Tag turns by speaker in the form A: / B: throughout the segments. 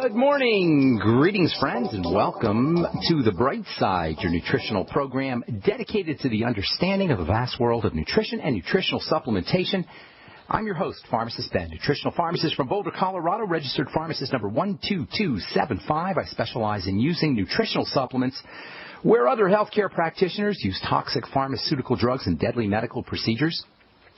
A: Good morning. Greetings, friends, and welcome to the Brightside, your nutritional program dedicated to the understanding of the vast world of nutrition and nutritional supplementation. I'm your host, Pharmacist Ben, nutritional pharmacist from Boulder, Colorado, registered pharmacist number 12275. I specialize in using nutritional supplements where other healthcare practitioners use toxic pharmaceutical drugs and deadly medical procedures.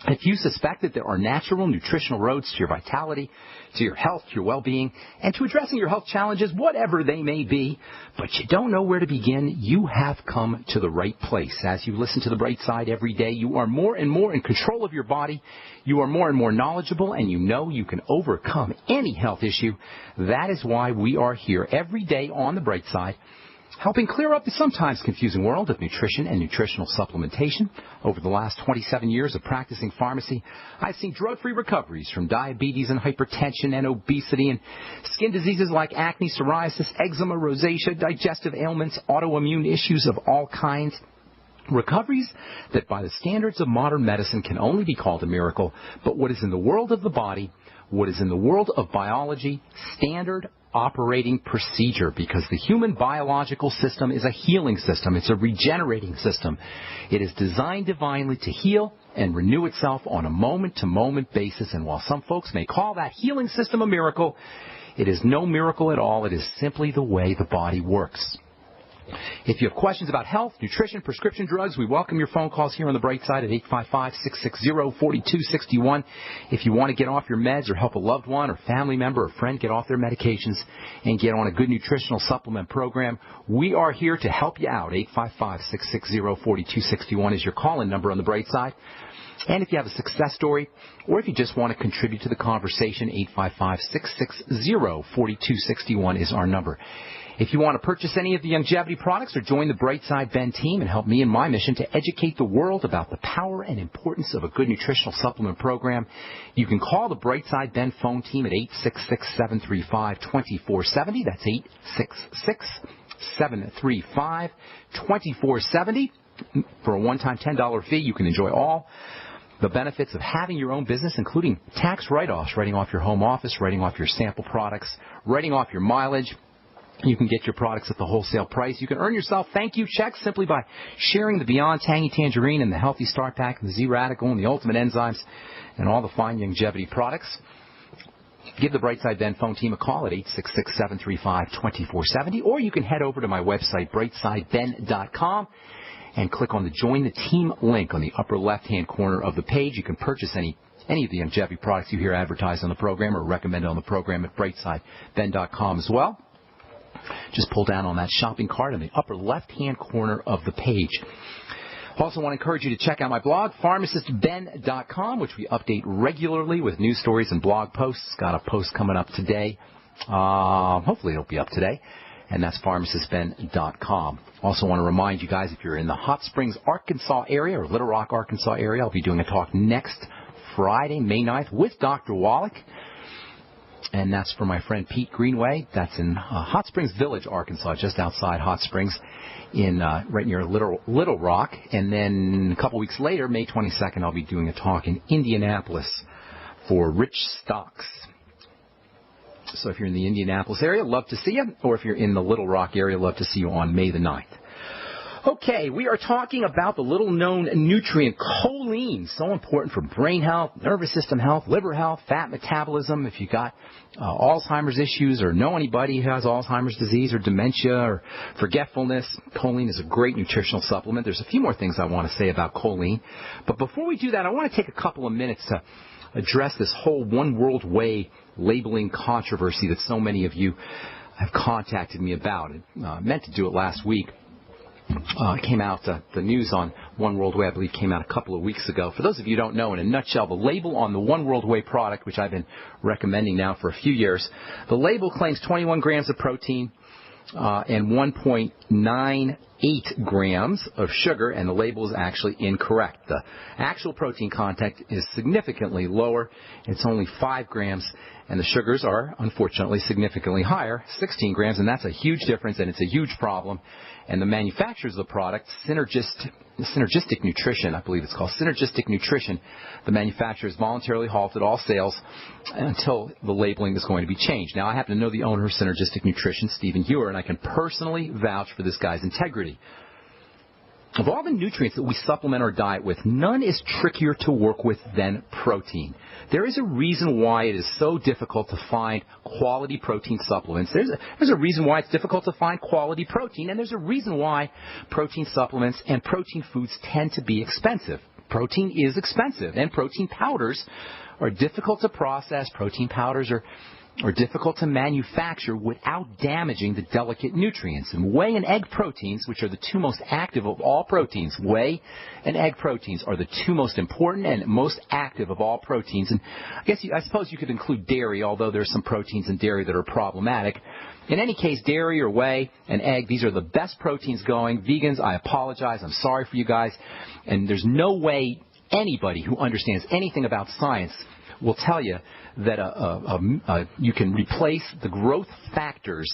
A: If you suspect that there are natural nutritional roads to your vitality, to your health, to your well-being, and to addressing your health challenges, whatever they may be, but you don't know where to begin, you have come to the right place. As you listen to the Bright Side every day, you are more and more in control of your body, you are more and more knowledgeable, and you know you can overcome any health issue. That is why we are here every day on the Bright Side, helping clear up the sometimes confusing world of nutrition and nutritional supplementation. Over the last 27 years of practicing pharmacy, I've seen drug-free recoveries from diabetes and hypertension and obesity and skin diseases like acne, psoriasis, eczema, rosacea, digestive ailments, autoimmune issues of all kinds. Recoveries that by the standards of modern medicine can only be called a miracle, but what is in the world of the body, what is in the world of biology, standard operating procedure, because the human biological system is a healing system. It's a regenerating system. It is designed divinely to heal and renew itself on a moment-to-moment basis. And while some folks may call that healing system a miracle, it is no miracle at all. It is simply the way the body works. If you have questions about health, nutrition, prescription drugs, we welcome your phone calls here on the Bright Side at 855-660-4261. If you want to get off your meds or help a loved one or family member or friend get off their medications and get on a good nutritional supplement program, we are here to help you out. 855-660-4261 is your call-in number on the Bright Side. And if you have a success story, or if you just want to contribute to the conversation, 855-660-4261 is our number. If you want to purchase any of the longevity products or join the Brightside Ben team and help me in my mission to educate the world about the power and importance of a good nutritional supplement program, you can call the Brightside Ben phone team at 866-735-2470. That's 866-735-2470. For a one-time $10 fee, you can enjoy all the benefits of having your own business, including tax write-offs, writing off your home office, writing off your sample products, writing off your mileage. You can get your products at the wholesale price. You can earn yourself thank you checks simply by sharing the Beyond Tangy Tangerine and the Healthy Start Pack and the Z-Radical and the Ultimate Enzymes and all the fine longevity products. Give the Brightside Ben phone team a call at 866-735-2470, or you can head over to my website, brightsideben.com, and click on the Join the Team link on the upper left-hand corner of the page. You can purchase any of the longevity products you hear advertised on the program or recommended on the program at brightsideben.com as well. Just pull down on that shopping cart in the upper left-hand corner of the page. Also want to encourage you to check out my blog, pharmacistben.com, which we update regularly with news stories and blog posts. Got a post coming up today. Hopefully it'll be up today. And that's pharmacistben.com. Also want to remind you guys, if you're in the Hot Springs, Arkansas area or Little Rock, Arkansas area, I'll be doing a talk next Friday, May 9th, with Dr. Wallach. And that's for my friend Pete Greenway. That's in Hot Springs Village, Arkansas, just outside Hot Springs, in right near Little Rock. And then a couple weeks later, May 22nd, I'll be doing a talk in Indianapolis for Rich Stocks. So if you're in the Indianapolis area, love to see you. Or if you're in the Little Rock area, love to see you on May the 9th. Okay, we are talking about the little-known nutrient choline, so important for brain health, nervous system health, liver health, fat metabolism. If you got Alzheimer's issues or know anybody who has Alzheimer's disease or dementia or forgetfulness, choline is a great nutritional supplement. There's a few more things I want to say about choline. But before we do that, I want to take a couple of minutes to address this whole One World Way labeling controversy that so many of you have contacted me about. I meant to do it last week. It came out, the news on One World Way, I believe, came out a couple of weeks ago. For those of you who don't know, in a nutshell, the label on the One World Way product, which I've been recommending now for a few years, the label claims 21 grams of protein and 1.9 8 grams of sugar, and the label is actually incorrect. The actual protein content is significantly lower. It's only 5 grams, and the sugars are, unfortunately, significantly higher, 16 grams, and that's a huge difference, and it's a huge problem. And the manufacturers of the product, Synergistic Nutrition, I believe it's called, Synergistic Nutrition, the manufacturers voluntarily halted all sales until the labeling is going to be changed. Now, I happen to know the owner of Synergistic Nutrition, Stephen Hewer, and I can personally vouch for this guy's integrity. Of all the nutrients that we supplement our diet with, none is trickier to work with than protein. There is a reason why it is so difficult to find quality protein supplements. There's a reason why it's difficult to find quality protein, and there's a reason why protein supplements and protein foods tend to be expensive. Protein is expensive, and protein powders are difficult to process. Protein powders are difficult to manufacture without damaging the delicate nutrients. And whey and egg proteins, which are the two most active of all proteins, whey and egg proteins are the two most important and most active of all proteins. And I suppose you could include dairy, although there's some proteins in dairy that are problematic. In any case, dairy or whey and egg, these are the best proteins going. Vegans, I apologize. I'm sorry for you guys. And there's no way anybody who understands anything about science will tell you that you can replace the growth factors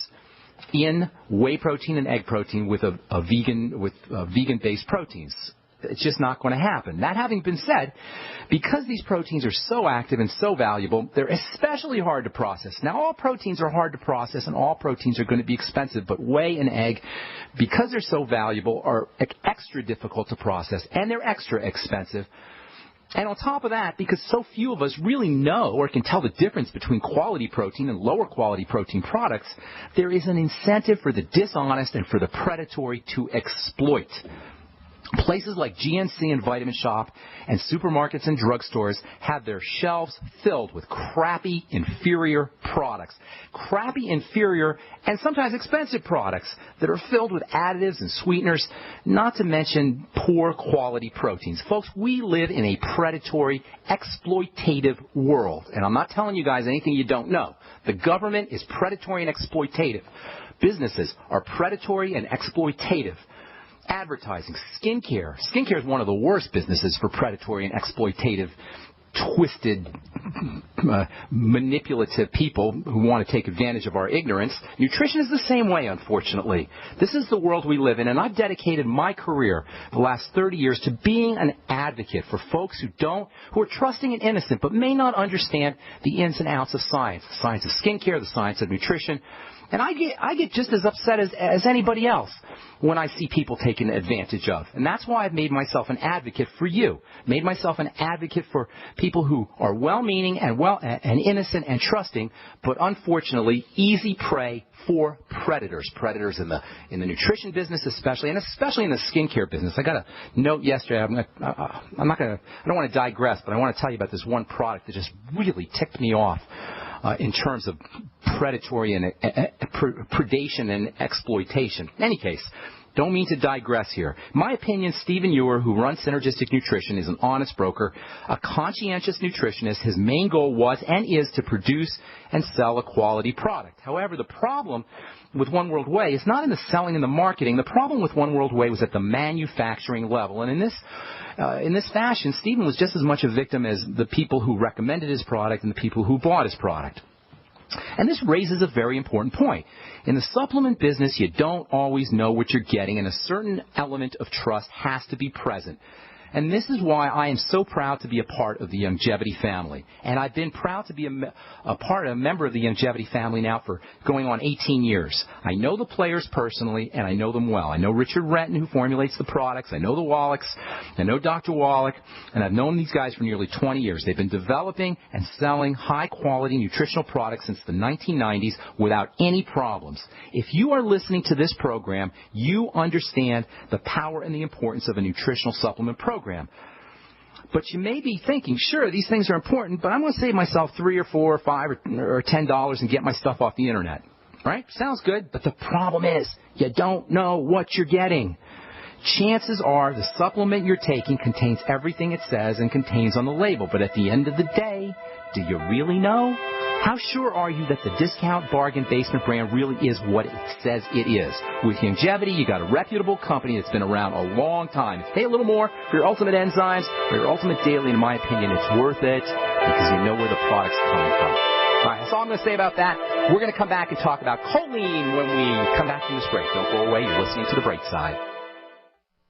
A: in whey protein and egg protein with vegan-based proteins. It's just not going to happen. That having been said, because these proteins are so active and so valuable, they're especially hard to process. Now, all proteins are hard to process, and all proteins are going to be expensive, but whey and egg, because they're so valuable, are extra difficult to process, and they're extra expensive. And on top of that, because so few of us really know or can tell the difference between quality protein and lower quality protein products, there is an incentive for the dishonest and for the predatory to exploit. Places like GNC and Vitamin Shop and supermarkets and drugstores have their shelves filled with crappy, inferior products. Crappy, inferior, and sometimes expensive products that are filled with additives and sweeteners, not to mention poor quality proteins. Folks, we live in a predatory, exploitative world. And I'm not telling you guys anything you don't know. The government is predatory and exploitative. Businesses are predatory and exploitative. Advertising, skincare. Skincare is one of the worst businesses for predatory and exploitative, twisted, manipulative people who want to take advantage of our ignorance. Nutrition is the same way, unfortunately. This is the world we live in, and I've dedicated my career the last 30 years to being an advocate for folks who are trusting and innocent, but may not understand the ins and outs of science. The science of skincare, the science of nutrition. And I get just as upset as anybody else when I see people taken advantage of. And that's why I've made myself an advocate for you. Made myself an advocate for people who are well-meaning and innocent and trusting, but unfortunately easy prey for predators. Predators in the nutrition business especially, and especially in the skincare business. I got a note yesterday. I don't want to digress, but I want to tell you about this one product that just really ticked me off. In terms of predatory and predation and exploitation. In any case, don't mean to digress here. In my opinion, Stephen Hewer, who runs Synergistic Nutrition, is an honest broker, a conscientious nutritionist. His main goal was and is to produce and sell a quality product. However, the problem with One World Whey is not in the selling and the marketing. The problem with One World Whey was at the manufacturing level. And in this fashion, Stephen was just as much a victim as the people who recommended his product and the people who bought his product. And this raises a very important point. In the supplement business, you don't always know what you're getting, and a certain element of trust has to be present. And this is why I am so proud to be a part of the Longevity family. And I've been proud to be a member of the Longevity family now for going on 18 years. I know the players personally, and I know them well. I know Richard Renton, who formulates the products. I know the Wallachs. I know Dr. Wallach. And I've known these guys for nearly 20 years. They've been developing and selling high-quality nutritional products since the 1990s without any problems. If you are listening to this program, you understand the power and the importance of a nutritional supplement program. But you may be thinking, sure, these things are important, but I'm going to save myself $3 or $4 or $5 or $10 and get my stuff off the internet. Right? Sounds good, but the problem is you don't know what you're getting. Chances are the supplement you're taking contains everything it says and contains on the label, but at the end of the day, do you really know? How sure are you that the discount bargain basement brand really is what it says it is? With Youngevity, you got a reputable company that's been around a long time. If you pay a little more for your Ultimate Enzymes or your Ultimate Daily, in my opinion, it's worth it because you know where the product's coming from. All right, that's all I'm going to say about that. We're going to come back and talk about choline when we come back from this break. Don't go away. You're listening to The Brightside.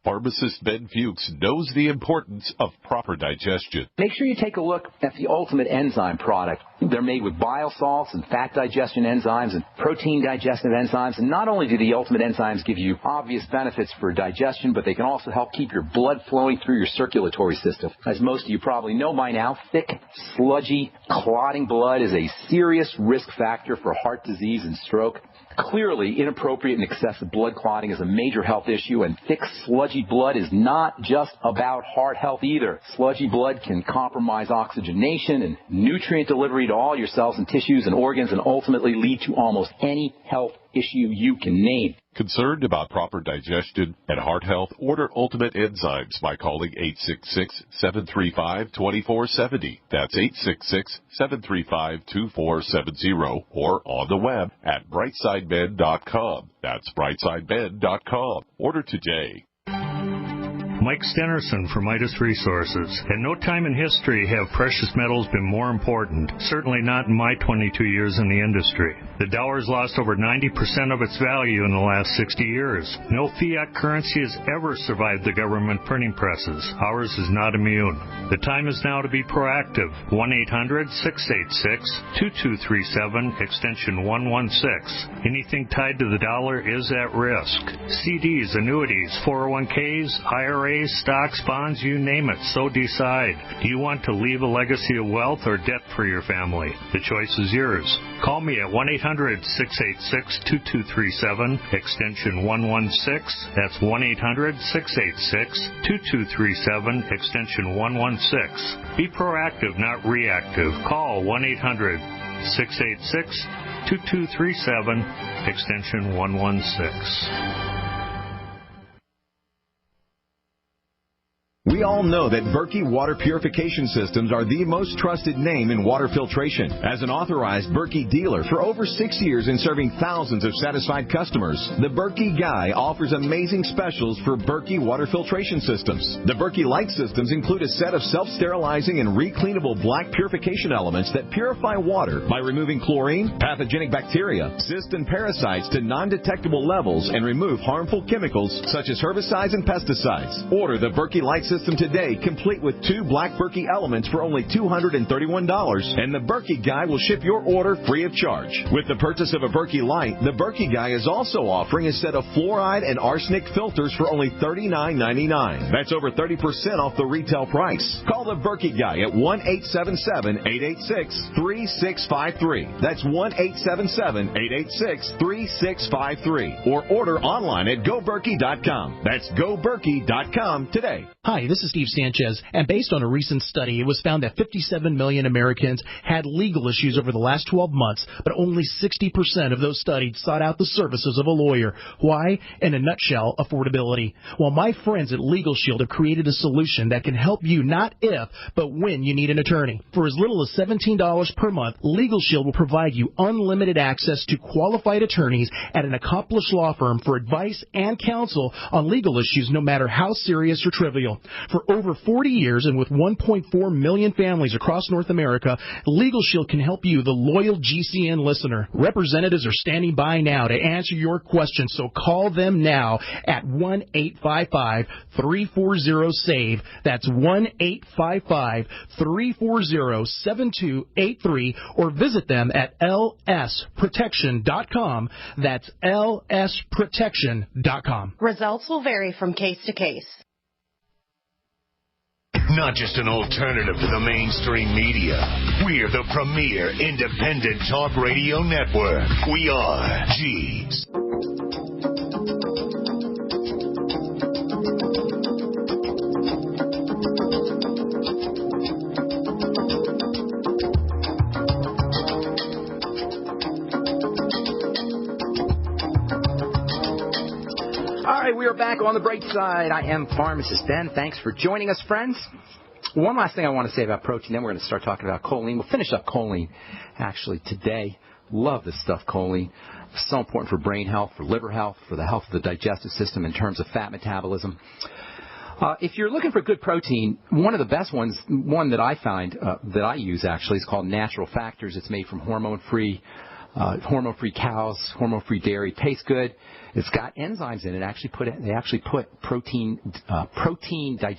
B: Pharmacist Ben Fuchs knows the importance of proper digestion.
A: Make sure you take a look at the Ultimate Enzyme product. They're made with bile salts and fat digestion enzymes and protein digestive enzymes. And not only do the Ultimate Enzymes give you obvious benefits for digestion, but they can also help keep your blood flowing through your circulatory system. As most of you probably know by now, thick, sludgy, clotting blood is a serious risk factor for heart disease and stroke. Clearly, inappropriate and excessive blood clotting is a major health issue, and thick, sludgy blood is not just about heart health either. Sludgy blood can compromise oxygenation and nutrient delivery to all your cells and tissues and organs and ultimately lead to almost any health issue you can name.
B: Concerned about proper digestion and heart health? Order Ultimate Enzymes by calling 866-735-2470. That's 866-735-2470 or on the web at brightsideben.com. That's brightsideben.com. Order today.
C: Mike Stenerson from Midas Resources. At no time in history have precious metals been more important, certainly not in my 22 years in the industry. The dollar has lost over 90% of its value in the last 60 years. No fiat currency has ever survived the government printing presses. Ours is not immune. The time is now to be proactive. 1-800-686-2237, extension 116. Anything tied to the dollar is at risk. CDs, annuities, 401ks, IRAs, stocks, bonds, you name it, so decide. Do you want to leave a legacy of wealth or debt for your family? The choice is yours. Call me at 1-800-686-2237, extension 116. That's 1-800-686-2237, extension 116. Be proactive, not reactive. Call 1-800-686-2237, extension 116.
D: We all know that Berkey Water Purification Systems are the most trusted name in water filtration. As an authorized Berkey dealer for over 6 years and serving thousands of satisfied customers, the Berkey Guy offers amazing specials for Berkey Water Filtration Systems. The Berkey Light Systems include a set of self-sterilizing and recleanable black purification elements that purify water by removing chlorine, pathogenic bacteria, cysts, and parasites to non-detectable levels and remove harmful chemicals such as herbicides and pesticides. Order the Berkey Light System today, complete with 2 black Berkey elements for only $231, and the Berkey Guy will ship your order free of charge. With the purchase of a Berkey Light, the Berkey Guy is also offering a set of fluoride and arsenic filters for only $39.99. That's over 30% off the retail price. Call the Berkey Guy at 1-877-886-3653. That's 1-877-886-3653. Or order online at GoBerkey.com. That's GoBerkey.com today.
E: Hi, this is Steve Sanchez, and based on a recent study, it was found that 57 million Americans had legal issues over the last 12 months, but only 60% of those studied sought out the services of a lawyer. Why? In a nutshell, affordability. Well, my friends at Legal Shield have created a solution that can help you not if, but when you need an attorney. For as little as $17 per month, Legal Shield will provide you unlimited access to qualified attorneys at an accomplished law firm for advice and counsel on legal issues, no matter how serious or trivial. For over 40 years and with 1.4 million families across North America, Legal Shield can help you, the loyal GCN listener. Representatives are standing by now to answer your questions, so call them now at 1-855-340-SAVE. That's 1-855-340-7283, or visit them at lsprotection.com. That's lsprotection.com.
F: Results will vary from case to case.
G: Not just an alternative to the mainstream media. We're the premier independent talk radio network. We are G's.
A: All right, we are back on the bright side. I am Pharmacist Ben. Thanks for joining us, friends. One last thing I want to say about protein, then we're going to start talking about choline. We'll finish up choline, actually, today. Love this stuff, choline. It's so important for brain health, for liver health, for the health of the digestive system in terms of fat metabolism. If you're looking for good protein, one of the best ones, one that I find that I use actually, is called Natural Factors. It's made from hormone-free cows, hormone-free dairy. Tastes good. It's got enzymes in it. They actually put protein digestion